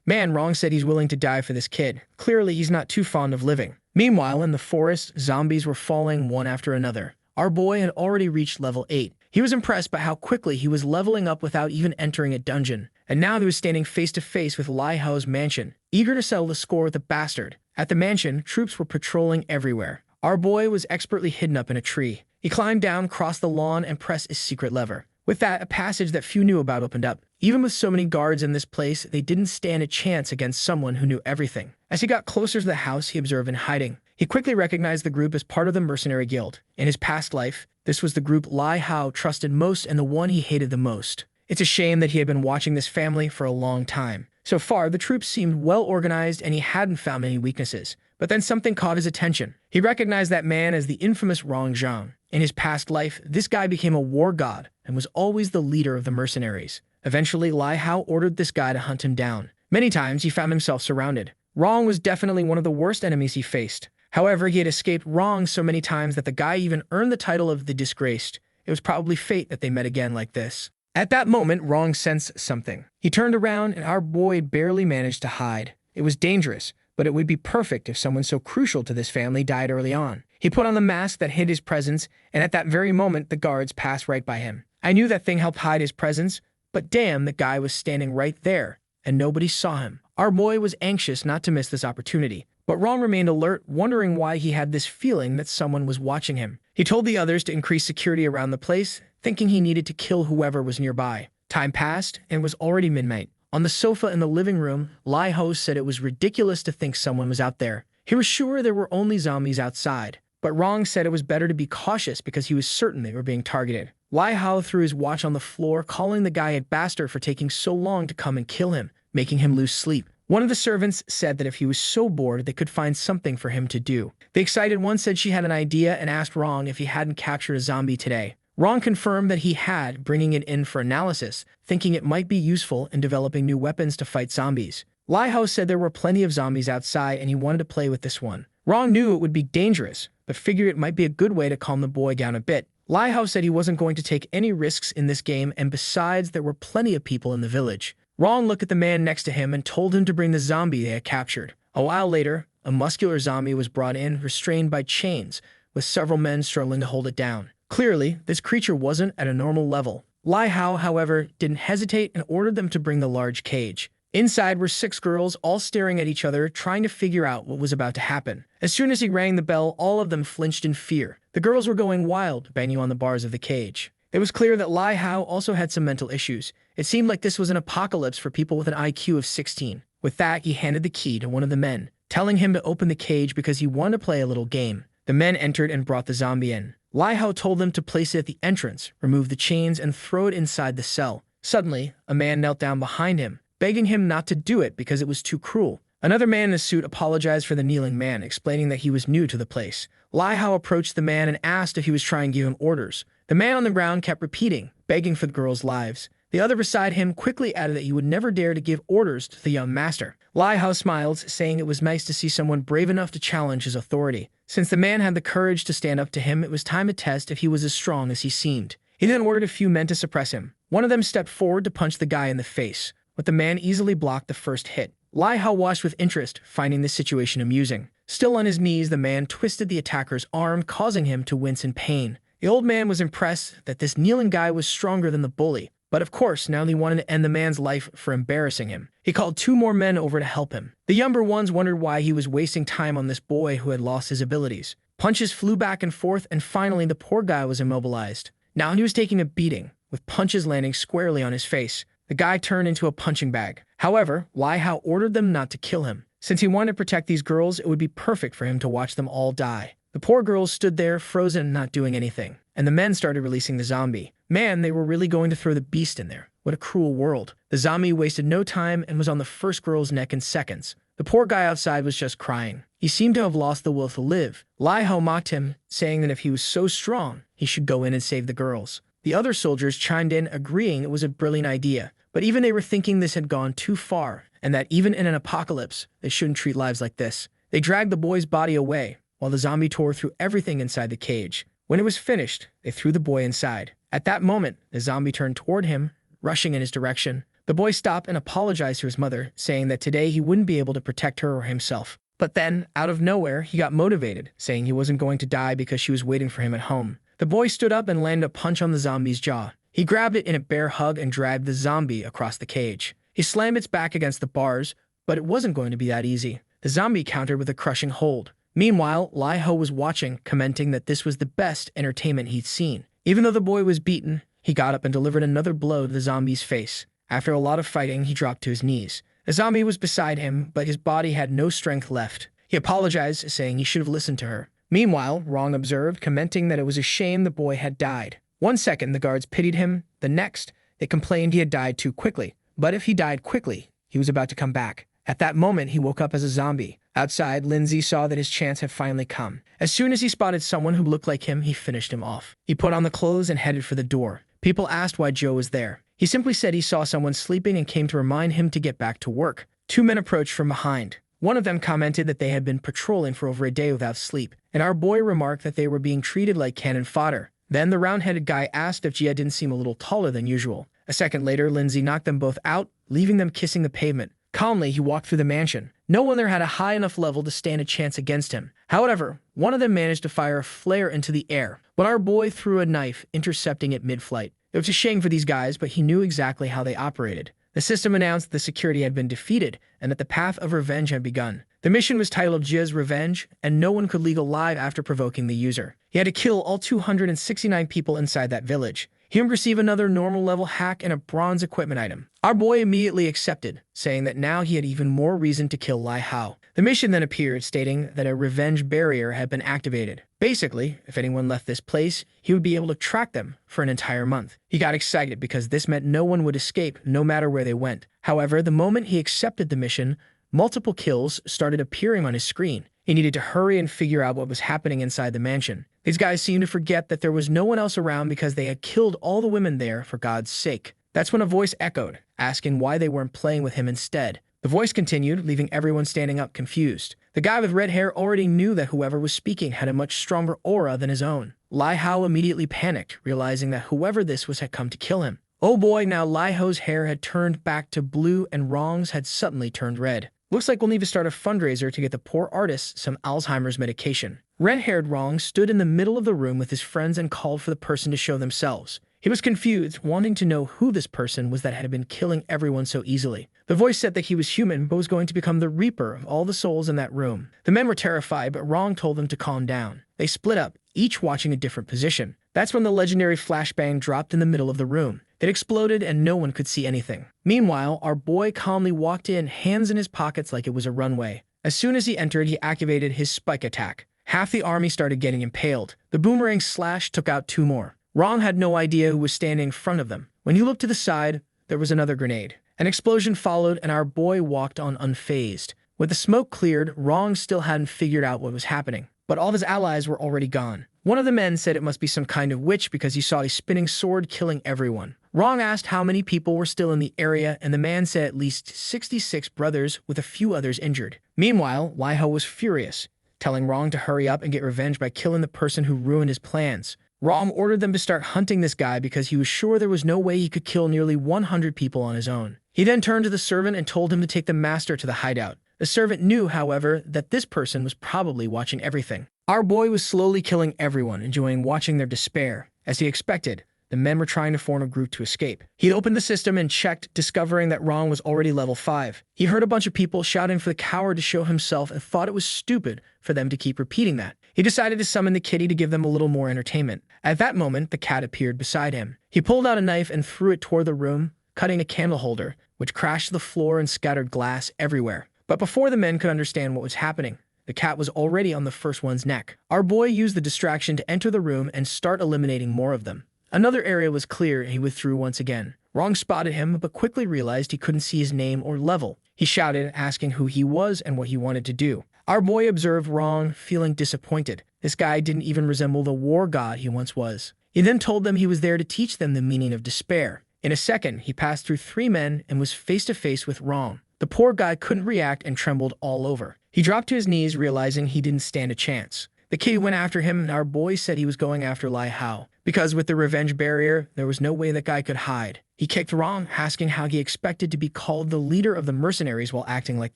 Man, Wrong said he's willing to die for this kid. Clearly, he's not too fond of living. Meanwhile, in the forest, zombies were falling one after another. Our boy had already reached level 8. He was impressed by how quickly he was leveling up without even entering a dungeon. And now he was standing face to face with Lai Hao's mansion, eager to settle the score with the bastard. At the mansion, troops were patrolling everywhere. Our boy was expertly hidden up in a tree. He climbed down, crossed the lawn, and pressed his secret lever. With that, a passage that few knew about opened up. Even with so many guards in this place, they didn't stand a chance against someone who knew everything. As he got closer to the house, he observed in hiding. He quickly recognized the group as part of the mercenary guild. In his past life, this was the group Lai Hao trusted most and the one he hated the most. It's a shame that he had been watching this family for a long time. So far, the troops seemed well organized and he hadn't found any weaknesses. But then something caught his attention. He recognized that man as the infamous Rong Zhang. In his past life, this guy became a war god and was always the leader of the mercenaries. Eventually, Lai Hao ordered this guy to hunt him down. Many times, he found himself surrounded. Rong was definitely one of the worst enemies he faced. However, he had escaped Rong so many times that the guy even earned the title of the Disgraced. It was probably fate that they met again like this. At that moment, Rong sensed something. He turned around and our boy barely managed to hide. It was dangerous, but it would be perfect if someone so crucial to this family died early on. He put on the mask that hid his presence, and at that very moment, the guards passed right by him. I knew that thing helped hide his presence, but damn, the guy was standing right there, and nobody saw him. Our boy was anxious not to miss this opportunity, but Rong remained alert, wondering why he had this feeling that someone was watching him. He told the others to increase security around the place, thinking he needed to kill whoever was nearby. Time passed, and it was already midnight. On the sofa in the living room, Lai Ho said it was ridiculous to think someone was out there. He was sure there were only zombies outside, but Rong said it was better to be cautious because he was certain they were being targeted. Lai Hao threw his watch on the floor, calling the guy a bastard for taking so long to come and kill him, making him lose sleep. One of the servants said that if he was so bored, they could find something for him to do. The excited one said she had an idea and asked Rong if he hadn't captured a zombie today. Rong confirmed that he had, bringing it in for analysis, thinking it might be useful in developing new weapons to fight zombies. Lai Hao said there were plenty of zombies outside and he wanted to play with this one. Rong knew it would be dangerous, but figured it might be a good way to calm the boy down a bit. Lai Hao said he wasn't going to take any risks in this game, and besides, there were plenty of people in the village. Rong looked at the man next to him and told him to bring the zombie they had captured. A while later, a muscular zombie was brought in, restrained by chains, with several men struggling to hold it down. Clearly, this creature wasn't at a normal level. Lai Hao, however, didn't hesitate and ordered them to bring the large cage. Inside were 6 girls, all staring at each other, trying to figure out what was about to happen. As soon as he rang the bell, all of them flinched in fear. The girls were going wild, banging on the bars of the cage. It was clear that Lai Hao also had some mental issues. It seemed like this was an apocalypse for people with an IQ of 16. With that, he handed the key to one of the men, telling him to open the cage because he wanted to play a little game. The men entered and brought the zombie in. Lai Hao told them to place it at the entrance, remove the chains, and throw it inside the cell. Suddenly, a man knelt down behind him, begging him not to do it because it was too cruel. Another man in a suit apologized for the kneeling man, explaining that he was new to the place. Lai Hao approached the man and asked if he was trying to give him orders. The man on the ground kept repeating, begging for the girls' lives. The other beside him quickly added that he would never dare to give orders to the young master. Lai Hao smiled, saying it was nice to see someone brave enough to challenge his authority. Since the man had the courage to stand up to him, it was time to test if he was as strong as he seemed. He then ordered a few men to suppress him. One of them stepped forward to punch the guy in the face, but the man easily blocked the first hit. Lai Hao watched with interest, finding this situation amusing. Still on his knees, the man twisted the attacker's arm, causing him to wince in pain. The old man was impressed that this kneeling guy was stronger than the bully, but of course, now he wanted to end the man's life for embarrassing him. He called 2 more men over to help him. The younger ones wondered why he was wasting time on this boy who had lost his abilities. Punches flew back and forth, and finally the poor guy was immobilized. Now he was taking a beating, with punches landing squarely on his face. The guy turned into a punching bag. However, Lai Hao ordered them not to kill him. Since he wanted to protect these girls, it would be perfect for him to watch them all die. The poor girls stood there, frozen, not doing anything, and the men started releasing the zombie. Man, they were really going to throw the beast in there. What a cruel world. The zombie wasted no time and was on the first girl's neck in seconds. The poor guy outside was just crying. He seemed to have lost the will to live. Lai Hao mocked him, saying that if he was so strong, he should go in and save the girls. The other soldiers chimed in, agreeing it was a brilliant idea. But even they were thinking this had gone too far, and that even in an apocalypse, they shouldn't treat lives like this. They dragged the boy's body away, while the zombie tore through everything inside the cage. When it was finished, they threw the boy inside. At that moment, the zombie turned toward him, rushing in his direction. The boy stopped and apologized to his mother, saying that today he wouldn't be able to protect her or himself. But then, out of nowhere, he got motivated, saying he wasn't going to die because she was waiting for him at home. The boy stood up and landed a punch on the zombie's jaw. He grabbed it in a bear hug and dragged the zombie across the cage. He slammed its back against the bars, but it wasn't going to be that easy. The zombie countered with a crushing hold. Meanwhile, Lai Ho was watching, commenting that this was the best entertainment he'd seen. Even though the boy was beaten, he got up and delivered another blow to the zombie's face. After a lot of fighting, he dropped to his knees. The zombie was beside him, but his body had no strength left. He apologized, saying he should have listened to her. Meanwhile, Rong observed, commenting that it was a shame the boy had died. 1 second, the guards pitied him. The next, they complained he had died too quickly. But if he died quickly, he was about to come back. At that moment, he woke up as a zombie. Outside, Lindsay saw that his chance had finally come. As soon as he spotted someone who looked like him, he finished him off. He put on the clothes and headed for the door. People asked why Joe was there. He simply said he saw someone sleeping and came to remind him to get back to work. 2 men approached from behind. One of them commented that they had been patrolling for over a day without sleep, and our boy remarked that they were being treated like cannon fodder. Then the round-headed guy asked if Jia didn't seem a little taller than usual. A second later, Lindsay knocked them both out, leaving them kissing the pavement. Calmly, he walked through the mansion. No one there had a high enough level to stand a chance against him. However, one of them managed to fire a flare into the air, but our boy threw a knife, intercepting it mid-flight. It was a shame for these guys, but he knew exactly how they operated. The system announced that the security had been defeated and that the path of revenge had begun. The mission was titled Jia's Revenge, and no one could leave alive after provoking the user. He had to kill all 269 people inside that village. He would receive another normal level hack and a bronze equipment item. Our boy immediately accepted, saying that now he had even more reason to kill Lai Hao. The mission then appeared, stating that a revenge barrier had been activated. Basically, if anyone left this place, he would be able to track them for an entire month. He got excited because this meant no one would escape, no matter where they went. However, the moment he accepted the mission, multiple kills started appearing on his screen. He needed to hurry and figure out what was happening inside the mansion. These guys seemed to forget that there was no one else around because they had killed all the women there for God's sake. That's when a voice echoed, asking why they weren't playing with him instead. The voice continued, leaving everyone standing up confused. The guy with red hair already knew that whoever was speaking had a much stronger aura than his own. Lai Hao immediately panicked, realizing that whoever this was had come to kill him. Oh boy, now Lai Hao's hair had turned back to blue and Rong's had suddenly turned red. Looks like we'll need to start a fundraiser to get the poor artist some Alzheimer's medication. Red-haired Rong stood in the middle of the room with his friends and called for the person to show themselves. He was confused, wanting to know who this person was that had been killing everyone so easily. The voice said that he was human, but was going to become the reaper of all the souls in that room. The men were terrified, but Rong told them to calm down. They split up, each watching a different position. That's when the legendary flashbang dropped in the middle of the room. It exploded and no one could see anything. Meanwhile, our boy calmly walked in, hands in his pockets like it was a runway. As soon as he entered, he activated his spike attack. Half the army started getting impaled. The boomerang slash took out 2 more. Rong had no idea who was standing in front of them. When he looked to the side, there was another grenade. An explosion followed and our boy walked on unfazed. With the smoke cleared, Rong still hadn't figured out what was happening. But all of his allies were already gone. One of the men said it must be some kind of witch because he saw a spinning sword killing everyone. Rong asked how many people were still in the area, and the man said at least 66 brothers with a few others injured. Meanwhile, Lai Ho was furious, telling Rong to hurry up and get revenge by killing the person who ruined his plans. Rong ordered them to start hunting this guy because he was sure there was no way he could kill nearly 100 people on his own. He then turned to the servant and told him to take the master to the hideout. The servant knew, however, that this person was probably watching everything. Our boy was slowly killing everyone, enjoying watching their despair. As he expected, the men were trying to form a group to escape. He opened the system and checked, discovering that Rong was already level 5. He heard a bunch of people shouting for the coward to show himself and thought it was stupid for them to keep repeating that. He decided to summon the kitty to give them a little more entertainment. At that moment, the cat appeared beside him. He pulled out a knife and threw it toward the room, cutting a candle holder, which crashed to the floor and scattered glass everywhere. But before the men could understand what was happening, the cat was already on the first one's neck. Our boy used the distraction to enter the room and start eliminating more of them. Another area was clear and he withdrew once again. Rong spotted him, but quickly realized he couldn't see his name or level. He shouted, asking who he was and what he wanted to do. Our boy observed Rong, feeling disappointed. This guy didn't even resemble the war god he once was. He then told them he was there to teach them the meaning of despair. In a second, he passed through 3 men and was face to face with Rong. The poor guy couldn't react and trembled all over. He dropped to his knees, realizing he didn't stand a chance. The kitty went after him, and our boy said he was going after Lai Hao. because with the revenge barrier, there was no way that guy could hide. He kicked Rong, asking how he expected to be called the leader of the mercenaries while acting like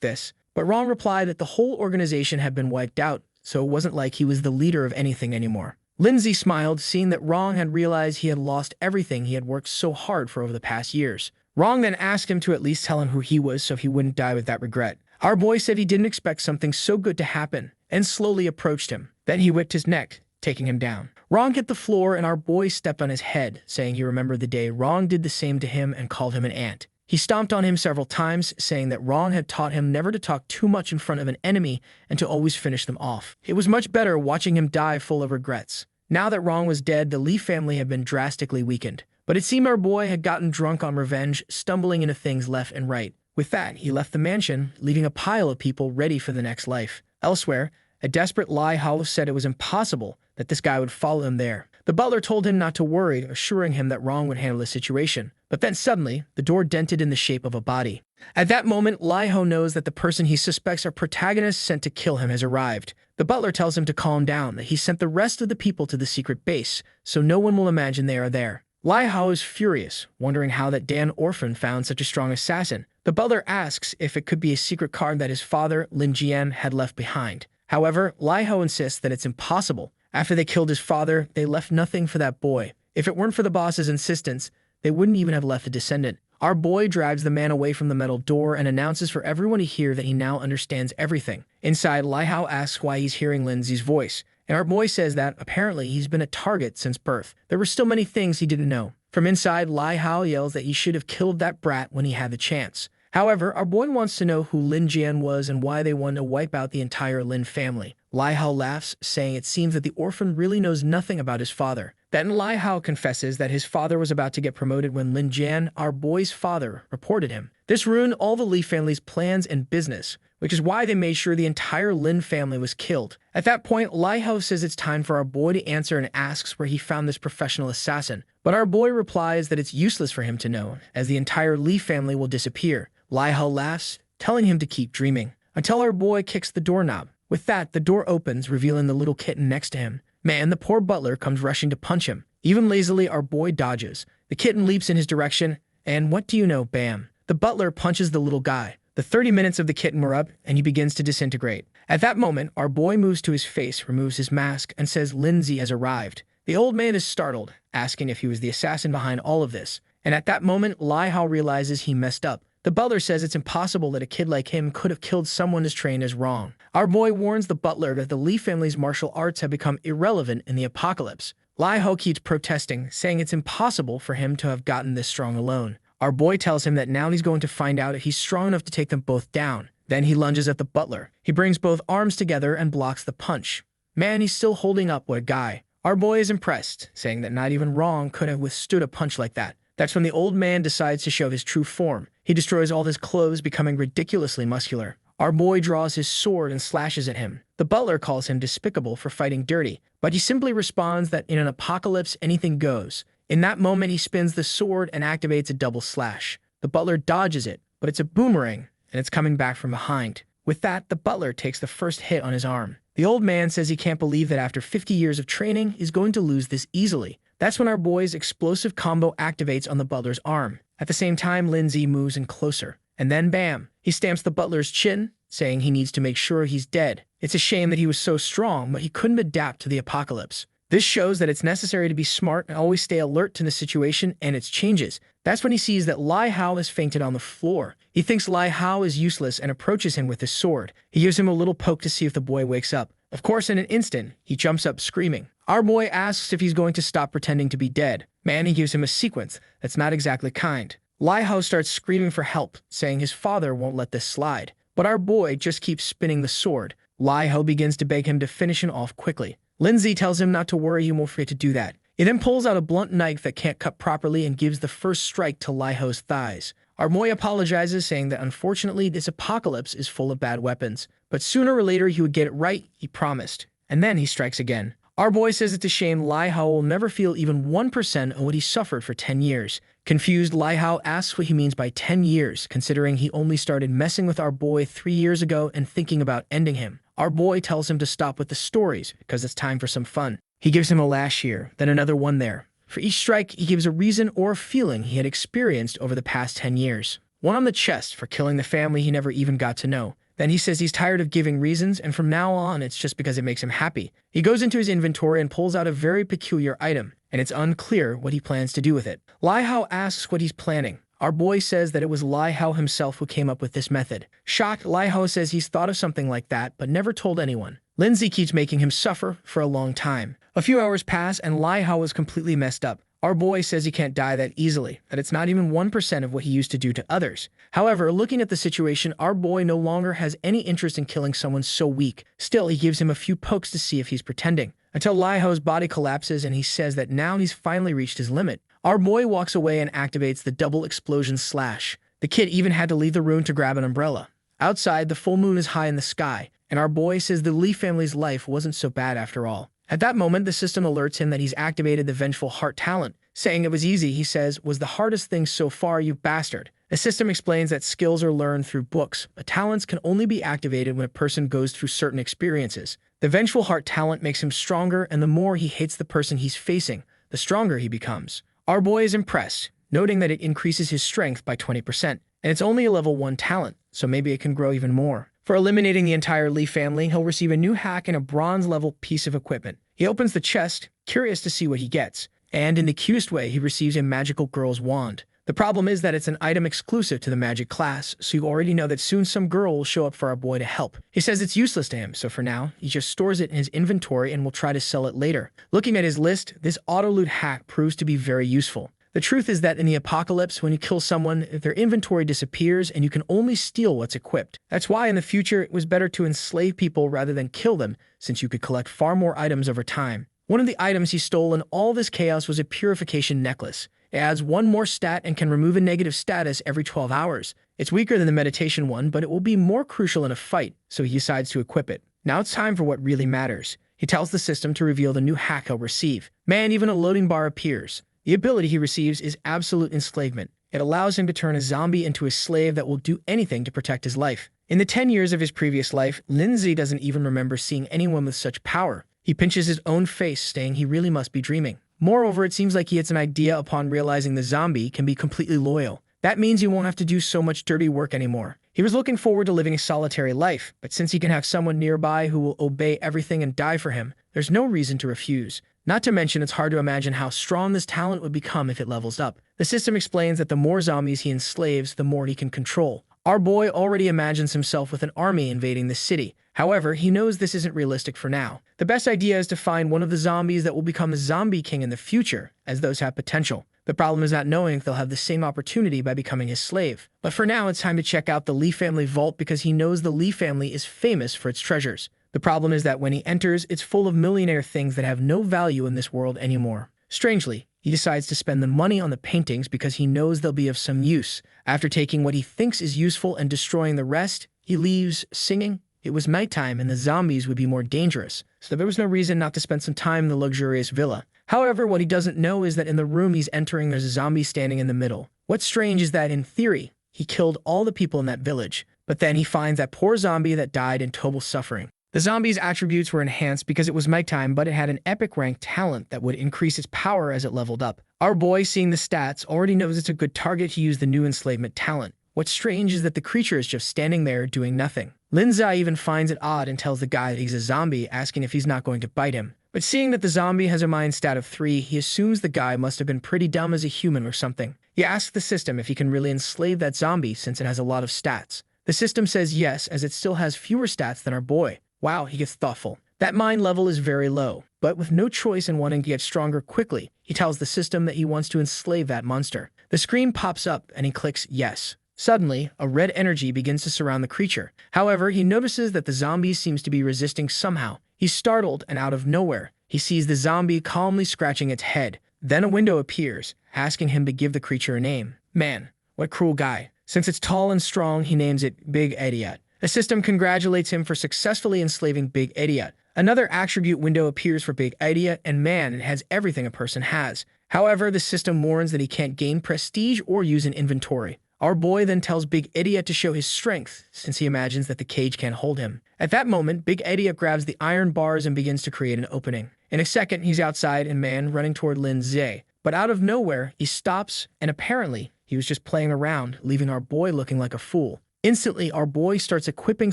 this. But Rong replied that the whole organization had been wiped out, so it wasn't like he was the leader of anything anymore. Lindsay smiled, seeing that Rong had realized he had lost everything he had worked so hard for over the past years. Rong then asked him to at least tell him who he was so he wouldn't die with that regret. Our boy said he didn't expect something so good to happen, and slowly approached him. Then he whipped his neck, taking him down. Rong hit the floor and our boy stepped on his head, saying he remembered the day Rong did the same to him and called him an ant. He stomped on him several times, saying that Rong had taught him never to talk too much in front of an enemy and to always finish them off. It was much better watching him die full of regrets. Now that Rong was dead, the Lee family had been drastically weakened. But it seemed our boy had gotten drunk on revenge, stumbling into things left and right. With that, he left the mansion, leaving a pile of people ready for the next life. Elsewhere, a desperate Lai Hao said it was impossible that this guy would follow him there. The butler told him not to worry, assuring him that Rong would handle the situation. But then suddenly, the door dented in the shape of a body. At that moment, Lai Hao knows that the person he suspects are protagonists sent to kill him has arrived. The butler tells him to calm down, that he sent the rest of the people to the secret base, so no one will imagine they are there. Lai Hao is furious, wondering how that Dan orphan found such a strong assassin. The butler asks if it could be a secret card that his father, Lin Jian, had left behind. However, Lai Hao insists that it's impossible. After they killed his father, they left nothing for that boy. If it weren't for the boss's insistence, they wouldn't even have left a descendant. Our boy drags the man away from the metal door and announces for everyone to hear that he now understands everything. Inside, Lai Hao asks why he's hearing Lindsay's voice, and our boy says that, apparently, he's been a target since birth. There were still many things he didn't know. From inside, Lai Hao yells that he should have killed that brat when he had the chance. However, our boy wants to know who Lin Jian was and why they wanted to wipe out the entire Lin family. Lai Hao laughs, saying it seems that the orphan really knows nothing about his father. Then Lai Hao confesses that his father was about to get promoted when Lin Jian, our boy's father, reported him. This ruined all the Li family's plans and business, which is why they made sure the entire Lin family was killed. At that point, Lai Hao says it's time for our boy to answer and asks where he found this professional assassin. But our boy replies that it's useless for him to know, as the entire Li family will disappear. Lai Hao laughs, telling him to keep dreaming, until our boy kicks the doorknob. With that, the door opens, revealing the little kitten next to him. Man, the poor butler comes rushing to punch him. Even lazily, our boy dodges. The kitten leaps in his direction, and what do you know, bam. The butler punches the little guy. The 30 minutes of the kitten were up, and he begins to disintegrate. At that moment, our boy moves to his face, removes his mask, and says Lindsay has arrived. The old man is startled, asking if he was the assassin behind all of this. And at that moment, Lai Hao realizes he messed up. The butler says it's impossible that a kid like him could have killed someone as trained as Rong. Our boy warns the butler that the Li family's martial arts have become irrelevant in the apocalypse. Lai Hao keeps protesting, saying it's impossible for him to have gotten this strong alone. Our boy tells him that now he's going to find out if he's strong enough to take them both down. Then he lunges at the butler. He brings both arms together and blocks the punch. Man, he's still holding up, what a guy. Our boy is impressed, saying that not even Rong could have withstood a punch like that. That's when the old man decides to show his true form. He destroys all his clothes, becoming ridiculously muscular. Our boy draws his sword and slashes at him. The butler calls him despicable for fighting dirty, but he simply responds that in an apocalypse, anything goes. In that moment, he spins the sword and activates a double slash. The butler dodges it, but it's a boomerang, and it's coming back from behind. With that, the butler takes the first hit on his arm. The old man says he can't believe that after 50 years of training, he's going to lose this easily. That's when our boy's explosive combo activates on the butler's arm. At the same time, Lindsay moves in closer. And then bam, he stamps the butler's chin, saying he needs to make sure he's dead. It's a shame that he was so strong, but he couldn't adapt to the apocalypse. This shows that it's necessary to be smart and always stay alert to the situation and its changes. That's when he sees that Lai Hao has fainted on the floor. He thinks Lai Hao is useless and approaches him with his sword. He gives him a little poke to see if the boy wakes up. Of course, in an instant, he jumps up screaming. Our boy asks if he's going to stop pretending to be dead. Man, he gives him a sequence that's not exactly kind. Lai Hao starts screaming for help, saying his father won't let this slide. But our boy just keeps spinning the sword. Lai Hao begins to beg him to finish him off quickly. Lindsay tells him not to worry, he won't forget to do that. He then pulls out a blunt knife that can't cut properly and gives the first strike to Lai Hao's thighs. Our boy apologizes, saying that unfortunately this apocalypse is full of bad weapons. But sooner or later he would get it right, he promised. And then he strikes again. Our boy says it's a shame Lai Hao will never feel even 1% of what he suffered for 10 years. Confused, Lai Hao asks what he means by 10 years, considering he only started messing with our boy 3 years ago and thinking about ending him. Our boy tells him to stop with the stories, because it's time for some fun. He gives him a lash here, then another one there. For each strike, he gives a reason or a feeling he had experienced over the past 10 years. One on the chest for killing the family he never even got to know. Then he says he's tired of giving reasons, and from now on, it's just because it makes him happy. He goes into his inventory and pulls out a very peculiar item, and it's unclear what he plans to do with it. Lai Hao asks what he's planning. Our boy says that it was Lai Hao himself who came up with this method. Shocked, Lai Hao says he's thought of something like that, but never told anyone. Lindsay keeps making him suffer for a long time. A few hours pass, and Lai Hao is completely messed up. Our boy says he can't die that easily, that it's not even 1% of what he used to do to others. However, looking at the situation, our boy no longer has any interest in killing someone so weak. Still, he gives him a few pokes to see if he's pretending, until Lai Hao's body collapses and he says that now he's finally reached his limit. Our boy walks away and activates the double explosion slash. The kid even had to leave the room to grab an umbrella. Outside, the full moon is high in the sky, and our boy says the Lee family's life wasn't so bad after all. At that moment, the system alerts him that he's activated the Vengeful Heart talent. Saying it was easy, he says, was the hardest thing so far, you bastard. The system explains that skills are learned through books, but talents can only be activated when a person goes through certain experiences. The Vengeful Heart talent makes him stronger, and the more he hates the person he's facing, the stronger he becomes. Our boy is impressed, noting that it increases his strength by 20%, and it's only a level 1 talent, so maybe it can grow even more. For eliminating the entire Lee family, he'll receive a new hack and a bronze-level piece of equipment. He opens the chest, curious to see what he gets, and in the cutest way, he receives a magical girl's wand. The problem is that it's an item exclusive to the magic class, so you already know that soon some girl will show up for our boy to help. He says it's useless to him, so for now, he just stores it in his inventory and will try to sell it later. Looking at his list, this auto-loot hack proves to be very useful. The truth is that in the apocalypse, when you kill someone, their inventory disappears and you can only steal what's equipped. That's why in the future, it was better to enslave people rather than kill them, since you could collect far more items over time. One of the items he stole in all this chaos was a purification necklace. It adds one more stat and can remove a negative status every 12 hours. It's weaker than the meditation one, but it will be more crucial in a fight, so he decides to equip it. Now it's time for what really matters. He tells the system to reveal the new hack he'll receive. Man, even a loading bar appears. The ability he receives is absolute enslavement. It allows him to turn a zombie into a slave that will do anything to protect his life. In the 10 years of his previous life, Lindsay doesn't even remember seeing anyone with such power. He pinches his own face, saying he really must be dreaming. Moreover, it seems like he gets an idea upon realizing the zombie can be completely loyal. That means he won't have to do so much dirty work anymore. He was looking forward to living a solitary life, but since he can have someone nearby who will obey everything and die for him, there's no reason to refuse. Not to mention, it's hard to imagine how strong this talent would become if it levels up. The system explains that the more zombies he enslaves, the more he can control. Our boy already imagines himself with an army invading the city. However, he knows this isn't realistic for now. The best idea is to find one of the zombies that will become a zombie king in the future, as those have potential. The problem is not knowing if they'll have the same opportunity by becoming his slave. But for now, it's time to check out the Lee family vault because he knows the Lee family is famous for its treasures. The problem is that when he enters, it's full of millionaire things that have no value in this world anymore. Strangely, he decides to spend the money on the paintings because he knows they'll be of some use. After taking what he thinks is useful and destroying the rest, he leaves singing. It was nighttime and the zombies would be more dangerous, so there was no reason not to spend some time in the luxurious villa. However, what he doesn't know is that in the room he's entering, there's a zombie standing in the middle. What's strange is that, in theory, he killed all the people in that village, but then he finds that poor zombie that died in total suffering. The zombie's attributes were enhanced because it was nighttime, but it had an epic rank talent that would increase its power as it leveled up. Our boy, seeing the stats, already knows it's a good target to use the new enslavement talent. What's strange is that the creature is just standing there doing nothing. Lindsay even finds it odd and tells the guy that he's a zombie, asking if he's not going to bite him. But seeing that the zombie has a mind stat of 3, he assumes the guy must have been pretty dumb as a human or something. He asks the system if he can really enslave that zombie since it has a lot of stats. The system says yes, as it still has fewer stats than our boy. Wow, he gets thoughtful. That mind level is very low, but with no choice in wanting to get stronger quickly, he tells the system that he wants to enslave that monster. The screen pops up and he clicks yes. Suddenly, a red energy begins to surround the creature. However, he notices that the zombie seems to be resisting somehow. He's startled, and out of nowhere, he sees the zombie calmly scratching its head. Then a window appears, asking him to give the creature a name. Man, what cruel guy. Since it's tall and strong, he names it Big Idiot. The system congratulates him for successfully enslaving Big Idiot. Another attribute window appears for Big Idiot, and man, it has everything a person has. However, the system warns that he can't gain prestige or use an inventory. Our boy then tells Big Idiot to show his strength, since he imagines that the cage can't hold him. At that moment, Big Idiot grabs the iron bars and begins to create an opening. In a second, he's outside and Man running toward Lin Zhe. But out of nowhere, he stops, and apparently, he was just playing around, leaving our boy looking like a fool. Instantly, our boy starts equipping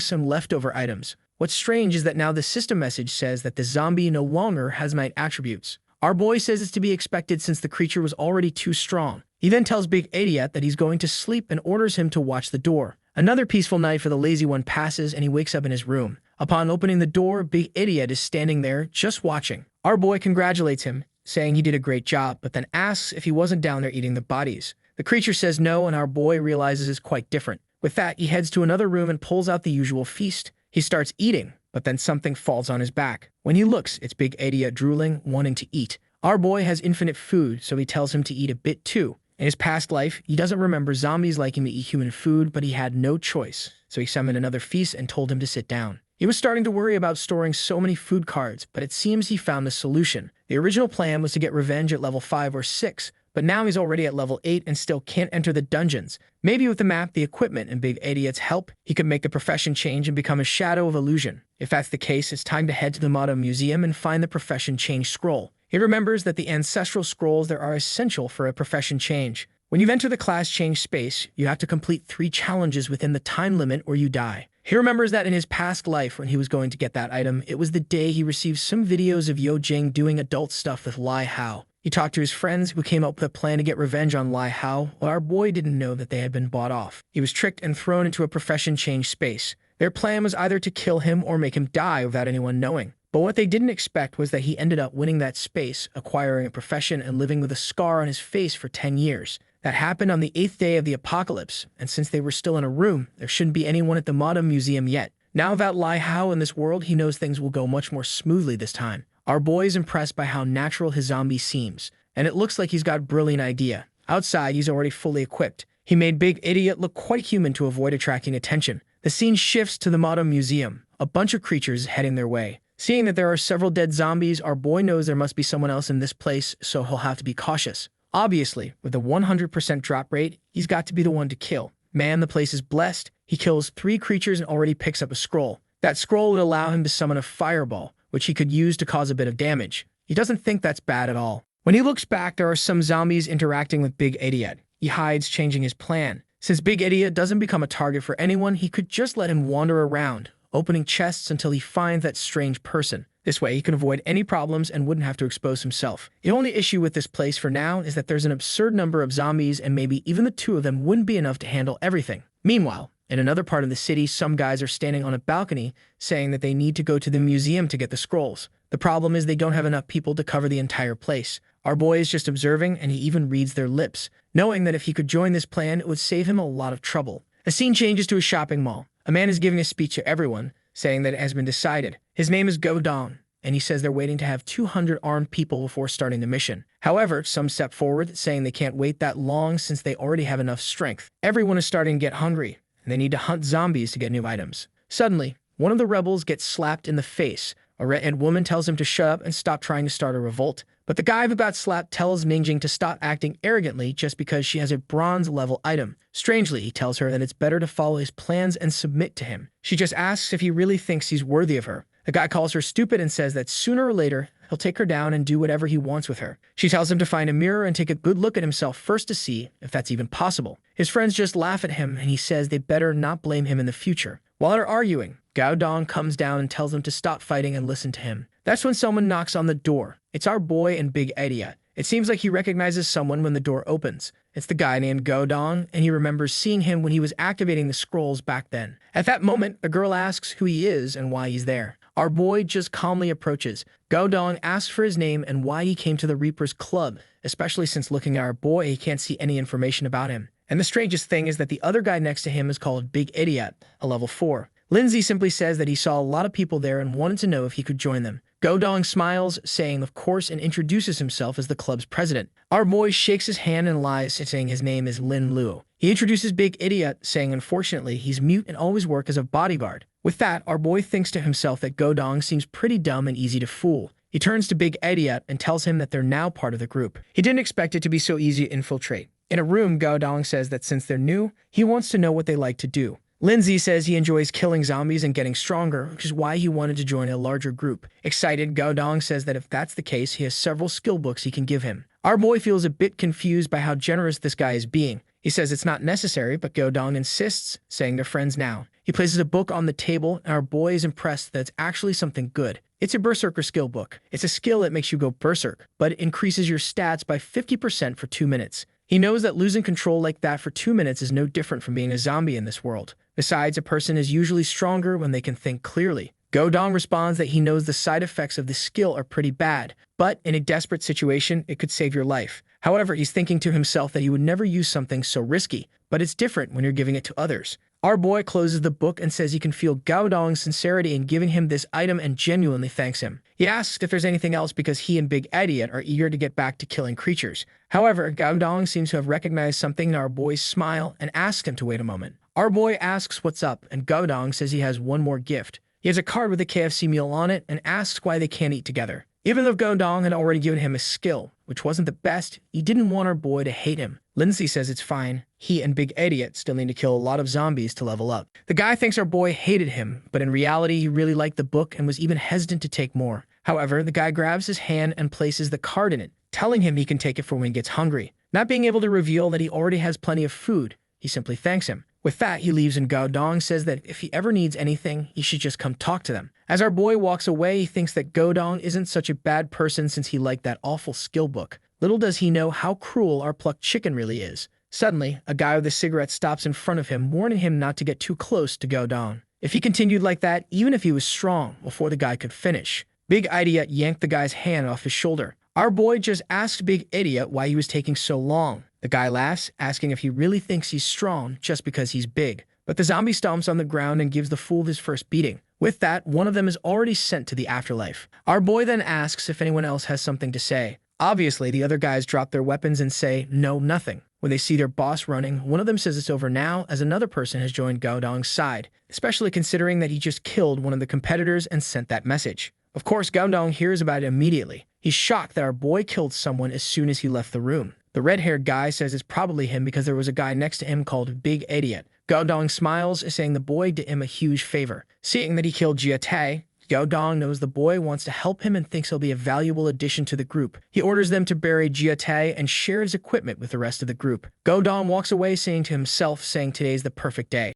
some leftover items. What's strange is that now the system message says that the zombie no longer has my attributes. Our boy says it's to be expected since the creature was already too strong. He then tells Big Idiot that he's going to sleep and orders him to watch the door. Another peaceful night for the lazy one passes and he wakes up in his room. Upon opening the door, Big Idiot is standing there, just watching. Our boy congratulates him, saying he did a great job, but then asks if he wasn't down there eating the bodies. The creature says no, and our boy realizes it's quite different. With that, he heads to another room and pulls out the usual feast. He starts eating, but then something falls on his back. When he looks, it's Big Idiot drooling, wanting to eat. Our boy has infinite food, so he tells him to eat a bit too. In his past life, he doesn't remember zombies liking to eat human food, but he had no choice, so he summoned another feast and told him to sit down. He was starting to worry about storing so many food cards, but it seems he found a solution. The original plan was to get revenge at level 5 or 6, but now he's already at level 8 and still can't enter the dungeons. Maybe with the map, the equipment, and Big Idiot's help, he could make the profession change and become a shadow of illusion. If that's the case, it's time to head to the Manga Museum and find the profession change scroll. He remembers that the ancestral scrolls there are essential for a profession change. When you enter the class change space, you have to complete 3 challenges within the time limit or you die. He remembers that in his past life when he was going to get that item, it was the day he received some videos of Yo Jing doing adult stuff with Lai Hao. He talked to his friends who came up with a plan to get revenge on Lai Hao, while our boy didn't know that they had been bought off. He was tricked and thrown into a profession change space. Their plan was either to kill him or make him die without anyone knowing. But what they didn't expect was that he ended up winning that space, acquiring a profession and living with a scar on his face for 10 years. That happened on the 8th day of the apocalypse, and since they were still in a room, there shouldn't be anyone at the Manga Museum yet. Now without Lai Hao in this world, he knows things will go much more smoothly this time. Our boy is impressed by how natural his zombie seems, and it looks like he's got a brilliant idea. Outside, he's already fully equipped. He made Big Idiot look quite human to avoid attracting attention. The scene shifts to the Manga Museum, a bunch of creatures heading their way. Seeing that there are several dead zombies, our boy knows there must be someone else in this place, so he'll have to be cautious. Obviously, with a 100% drop rate, he's got to be the one to kill. Man, the place is blessed. He kills 3 creatures and already picks up a scroll. That scroll would allow him to summon a fireball, which he could use to cause a bit of damage. He doesn't think that's bad at all. When he looks back, there are some zombies interacting with Big Idiot. He hides, changing his plan. Since Big Idiot doesn't become a target for anyone, he could just let him wander around, opening chests until he finds that strange person. This way, he can avoid any problems and wouldn't have to expose himself. The only issue with this place for now is that there's an absurd number of zombies and maybe even the 2 of them wouldn't be enough to handle everything. Meanwhile, in another part of the city, some guys are standing on a balcony saying that they need to go to the museum to get the scrolls. The problem is they don't have enough people to cover the entire place. Our boy is just observing and he even reads their lips, knowing that if he could join this plan, it would save him a lot of trouble. The scene changes to a shopping mall. A man is giving a speech to everyone, saying that it has been decided. His name is Go Dong, and he says they're waiting to have 200 armed people before starting the mission. However, some step forward, saying they can't wait that long since they already have enough strength. Everyone is starting to get hungry, and they need to hunt zombies to get new items. Suddenly, one of the rebels gets slapped in the face. A red-haired woman tells him to shut up and stop trying to start a revolt. But the guy who got slapped tells Ningjing to stop acting arrogantly just because she has a bronze-level item. Strangely, he tells her that it's better to follow his plans and submit to him. She just asks if he really thinks he's worthy of her. The guy calls her stupid and says that sooner or later, he'll take her down and do whatever he wants with her. She tells him to find a mirror and take a good look at himself first to see if that's even possible. His friends just laugh at him and he says they better not blame him in the future. While they're arguing, Gao Dong comes down and tells them to stop fighting and listen to him. That's when someone knocks on the door. It's our boy and Big Idiot. It seems like he recognizes someone when the door opens. It's the guy named Go Dong, and he remembers seeing him when he was activating the scrolls back then. At that moment, the girl asks who he is and why he's there. Our boy just calmly approaches. Go Dong asks for his name and why he came to the Reaper's Club, especially since looking at our boy, he can't see any information about him. And the strangest thing is that the other guy next to him is called Big Idiot, a level 4. Lindsay simply says that he saw a lot of people there and wanted to know if he could join them. Go Dong smiles, saying of course, and introduces himself as the club's president. Our boy shakes his hand and lies, saying his name is Lin Luo. He introduces Big Idiot, saying unfortunately he's mute and always work as a bodyguard. With that, our boy thinks to himself that Go Dong seems pretty dumb and easy to fool. He turns to Big Idiot and tells him that they're now part of the group. He didn't expect it to be so easy to infiltrate. In a room, Go Dong says that since they're new, he wants to know what they like to do. Lindsay says he enjoys killing zombies and getting stronger, which is why he wanted to join a larger group. Excited, Gaodong says that if that's the case, he has several skill books he can give him. Our boy feels a bit confused by how generous this guy is being. He says it's not necessary, but Gaodong insists, saying they're friends now. He places a book on the table, and our boy is impressed that it's actually something good. It's a Berserker skill book. It's a skill that makes you go berserk, but it increases your stats by 50% for 2 minutes. He knows that losing control like that for 2 minutes is no different from being a zombie in this world. Besides, a person is usually stronger when they can think clearly. Gaodong responds that he knows the side effects of this skill are pretty bad, but in a desperate situation, it could save your life. However, he's thinking to himself that he would never use something so risky, but it's different when you're giving it to others. Our boy closes the book and says he can feel Gaodong's sincerity in giving him this item and genuinely thanks him. He asks if there's anything else because he and Big Idiot are eager to get back to killing creatures. However, Gaodong seems to have recognized something in our boy's smile and asks him to wait a moment. Our boy asks what's up, and Gaodong says he has one more gift. He has a card with a KFC meal on it and asks why they can't eat together. Even though Gaodong had already given him a skill, which wasn't the best, he didn't want our boy to hate him. Lindsay says it's fine. He and Big Idiot still need to kill a lot of zombies to level up. The guy thinks our boy hated him, but in reality, he really liked the book and was even hesitant to take more. However, the guy grabs his hand and places the card in it, telling him he can take it for when he gets hungry. Not being able to reveal that he already has plenty of food, he simply thanks him. With that, he leaves and Gaodong says that if he ever needs anything, he should just come talk to them. As our boy walks away, he thinks that Gaodong isn't such a bad person since he liked that awful skill book. Little does he know how cruel our plucked chicken really is. Suddenly, a guy with a cigarette stops in front of him, warning him not to get too close to Gaodong. If he continued like that, even if he was strong, before the guy could finish. Big Idiot yanked the guy's hand off his shoulder. Our boy just asked Big Idiot why he was taking so long. The guy laughs, asking if he really thinks he's strong just because he's big. But the zombie stomps on the ground and gives the fool his first beating. With that, one of them is already sent to the afterlife. Our boy then asks if anyone else has something to say. Obviously, the other guys drop their weapons and say, no, nothing. When they see their boss running, one of them says it's over now as another person has joined Gaodong's side, especially considering that he just killed one of the competitors and sent that message. Of course, Gaodong hears about it immediately. He's shocked that our boy killed someone as soon as he left the room. The red-haired guy says it's probably him because there was a guy next to him called Big Idiot. Gaodong smiles, saying the boy did him a huge favor. Seeing that he killed Jiate, Gaodong knows the boy wants to help him and thinks he'll be a valuable addition to the group. He orders them to bury Jiate and share his equipment with the rest of the group. Gaodong walks away saying to himself, today's the perfect day.